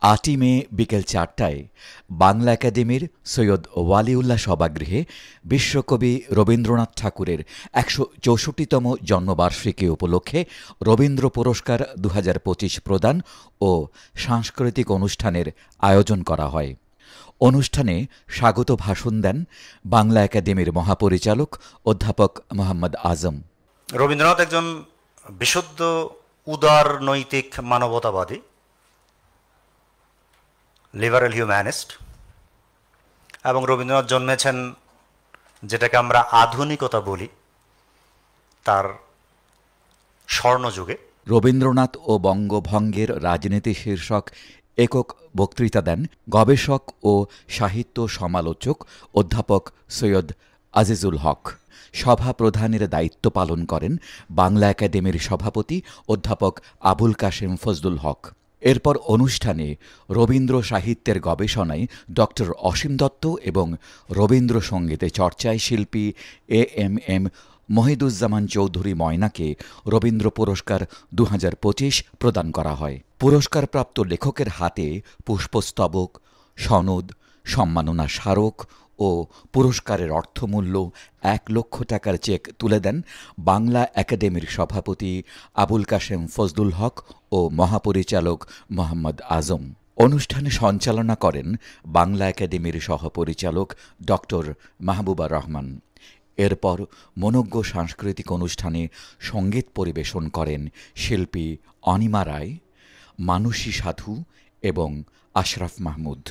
৮ই মে বিকেল ৪টায় বাংলা একাডেমির সৈয়দ ওয়ালিউল্লাহ সভাগৃহে বিশ্বকবি রবীন্দ্রনাথ ঠাকুরের ১৬৪তম জন্মবার্ষিকী উপলক্ষে রবীন্দ্র পুরস্কার ২০২৫ প্রদান ও সাংস্কৃতিক অনুষ্ঠানের আয়োজন করা হয়। অনুষ্ঠানে স্বাগত ভাষণ দেন বাংলা একাডেমির মহাপরিচালক অধ্যাপক মোহাম্মদ আজম। রবীন্দ্রনাথ একজন বিশুদ্ধ উদার নৈতিক মানবতাবাদী, লিবারেল হিউম্যানিস্ট, এবং রবীন্দ্রনাথ জন্মেছেন যেটাকে আমরা আধুনিকতা বলি তার স্বর্ণযুগে। রবীন্দ্রনাথ ও বঙ্গভঙ্গের রাজনীতি শীর্ষক একক বক্তৃতা দেন গবেষক ও সাহিত্য সমালোচক অধ্যাপক সৈয়দ আজিজুল হক। সভা প্রধানের দায়িত্ব পালন করেন বাংলা একাডেমির সভাপতি অধ্যাপক আবুল কাশেম ফজলুল হক। এরপর অনুষ্ঠানে রবীন্দ্র সাহিত্যের গবেষণায় ডক্টর অসীম দত্ত এবং রবীন্দ্রসঙ্গীতে চর্চায় শিল্পী এএমএম মহিদুজ্জামান চৌধুরী ময়নাকে রবীন্দ্র পুরস্কার ২০২৫ প্রদান করা হয়। পুরস্কারপ্রাপ্ত লেখকের হাতে পুষ্পস্তবক, সনদ, সম্মাননা স্মারক ও পুরস্কারের অর্থমূল্য ১ লক্ষ টাকার চেক তুলে দেন বাংলা একাডেমির সভাপতি আবুল কাশেম ফজলুল হক ও মহাপরিচালক মোহাম্মদ আজম। অনুষ্ঠানে সঞ্চালনা করেন বাংলা একাডেমির সহপরিচালক ডক্টর মাহবুবা রহমান। এরপর মনোজ্ঞ সাংস্কৃতিক অনুষ্ঠানে সঙ্গীত পরিবেশন করেন শিল্পী অনিমা রায়, মানসী সাধু এবং আশরাফ মাহমুদ।